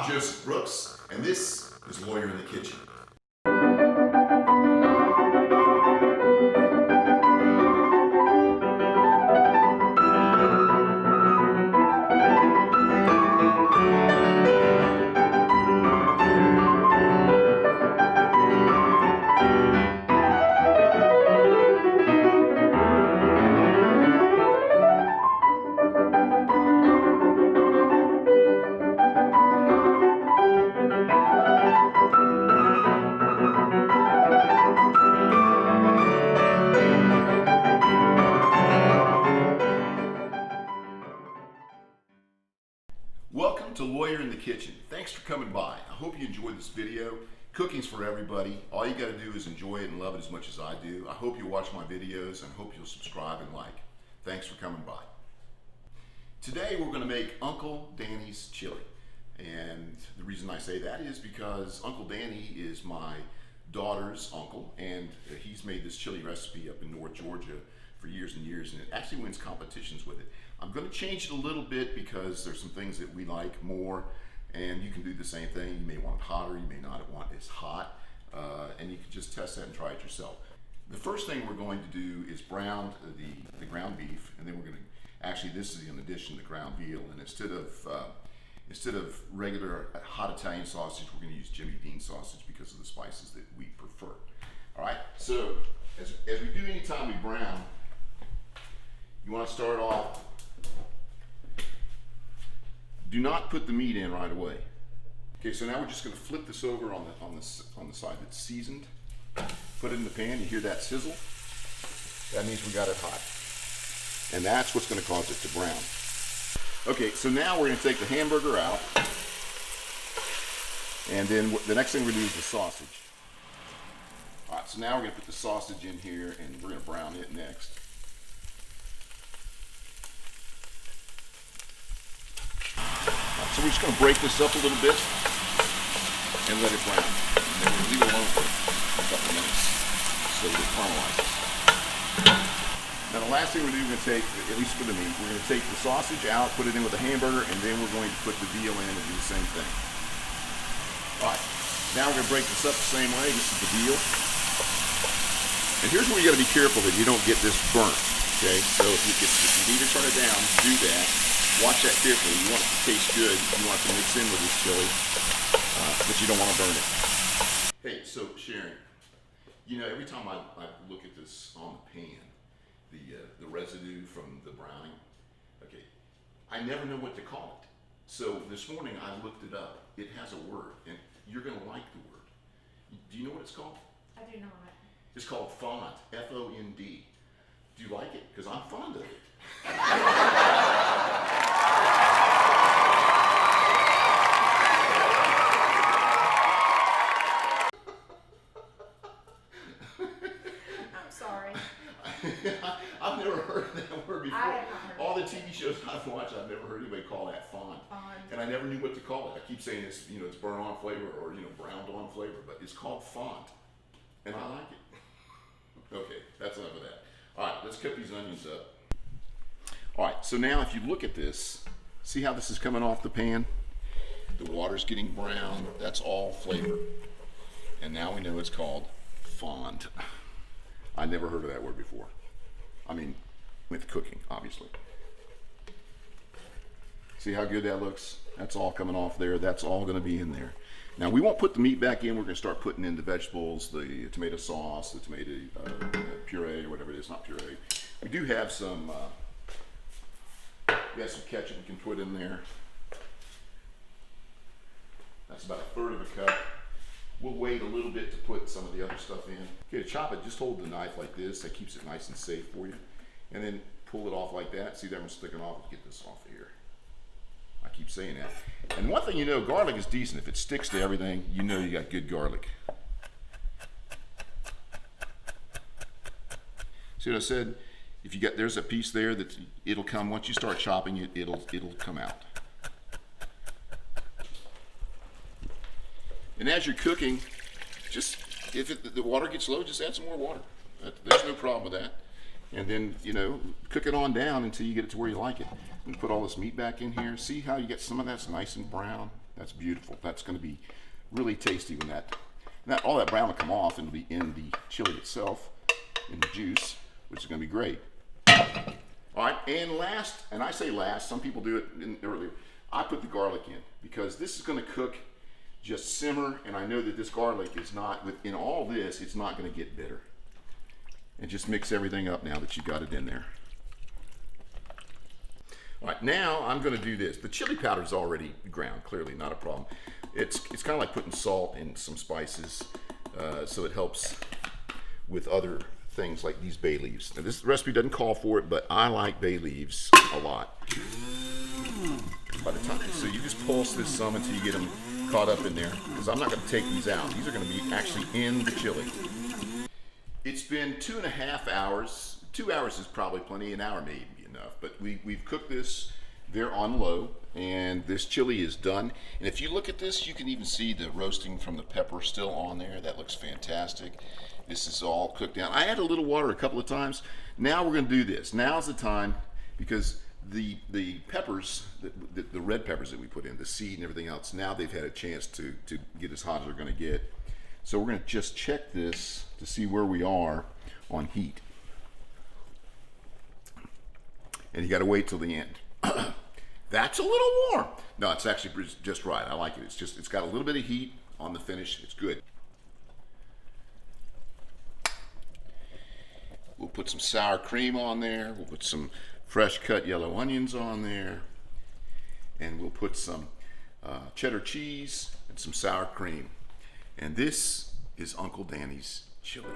I'm Joseph Brooks, and this is Lawyer in the Kitchen. Welcome to Lawyer in the Kitchen. Thanks for coming by. I hope you enjoyed this video. Cooking's for everybody. All you got to do is enjoy it and love it as much as I do. I hope you watch my videos and hope you'll subscribe and like. Thanks for coming by. Today we're going to make Uncle Danny's chili. And the reason I say that is because Uncle Danny is my daughter's uncle, and he's made this chili recipe up in North Georgia for years and years, and it actually wins competitions with it. I'm going to change it a little bit because there's some things that we like more, and you can do the same thing. You may want it hotter, you may not want it as hot, and you can just test that and try it yourself. The first thing we're going to do is brown the ground beef, and then we're going to, actually this is in addition to ground veal, and instead of regular hot Italian sausage, we're going to use Jimmy Dean sausage because of the spices that we prefer. All right, so as we do anytime we brown, you want to start off, do not put the meat in right away. Okay, so now we're just going to flip this over on the side that's seasoned. Put it in the pan, you hear that sizzle? That means we got it hot. And that's what's going to cause it to brown. Okay, so now we're going to take the hamburger out, and then the next thing we're going to do is the sausage. All right, so now we're going to put the sausage in here, and we're going to brown it next. So we're just going to break this up a little bit and let it brown. And then we'll leave it alone for a couple of minutes so that it caramelizes. Now the last thing we're going to take, at least for the meat, we're going to take the sausage out, put it in with the hamburger, and then we're going to put the veal in and do the same thing. Alright, now we're going to break this up the same way. This is the veal. And here's where you got to be careful that you don't get this burnt. Okay, so if you need to turn it down, do that. Watch that carefully. You want it to taste good. You want it to mix in with this chili, but you don't want to burn it. Hey, so Sharon, you know, every time I look at this on the pan, the residue from the browning, okay, I never know what to call it. So this morning I looked it up. It has a word, and you're going to like the word. Do you know what it's called? I do not. It's called fond, F-O-N-D. Do you like it? Because I'm fond of it. I'm sorry. I've never heard that word before. I have not heard All the that. TV shows I've watched, I've never heard anybody call that fond. Fond. And I never knew what to call it. I keep saying it's, it's burnt on flavor or, browned on flavor, but it's called fond. And I like it. Okay, that's enough of that. All right, let's cut these onions up. All right, so now if you look at this, see how this is coming off the pan? The water's getting brown. That's all flavor. And now we know it's called fond. I never heard of that word before. I mean, with cooking, obviously. See how good that looks? That's all coming off there. That's all going to be in there. Now, we won't put the meat back in. We're going to start putting in the vegetables, the tomato sauce, the tomato puree, or whatever it is, not puree. We do have some, ketchup we can put in there. That's about 1/3 of a cup. We'll wait a little bit to put some of the other stuff in. Okay, to chop it, just hold the knife like this. That keeps it nice and safe for you. And then pull it off like that. See that one's sticking off? Let's get this off of here. I keep saying that. And one thing you know, garlic is decent. If it sticks to everything, you know you got good garlic. See what I said? If you got, there's a piece there that it'll come, once you start chopping it, it'll come out. And as you're cooking, just, if the water gets low, just add some more water. There's no problem with that. And then, cook it on down until you get it to where you like it. And put all this meat back in here. See how you get some of that's nice and brown? That's beautiful. That's going to be really tasty when all that brown will come off and it'll be in the chili itself, in the juice, which is going to be great. All right, and last, and I say last, some people do it earlier, I put the garlic in because this is going to cook, just simmer, and I know that this garlic is not, within all this, it's not going to get bitter. And just mix everything up now that you got it in there. All right, now I'm going to do this. The chili powder is already ground, clearly, not a problem. It's kind of like putting salt in some spices, so it helps with other things like these bay leaves. Now, this recipe doesn't call for it, but I like bay leaves a lot. By the time, so you just pulse this some until you get them caught up in there, because I'm not going to take these out. These are going to be actually in the chili. It's been 2.5 hours. 2 hours is probably plenty. An hour may even be enough. But we've cooked this. They're on low, and this chili is done. And if you look at this, you can even see the roasting from the pepper still on there. That looks fantastic. This is all cooked down. I added a little water a couple of times. Now we're going to do this. Now's the time, because the peppers, the red peppers that we put in, the seed and everything else, now they've had a chance to get as hot as they're going to get. So we're going to just check this to see where we are on heat. And you got to wait till the end. That's a little warm. No, it's actually just right. I like it. It's got a little bit of heat on the finish. It's good. We'll put some sour cream on there. We'll put some fresh cut yellow onions on there. And we'll put some cheddar cheese and some sour cream. And this is Uncle Danny's chili.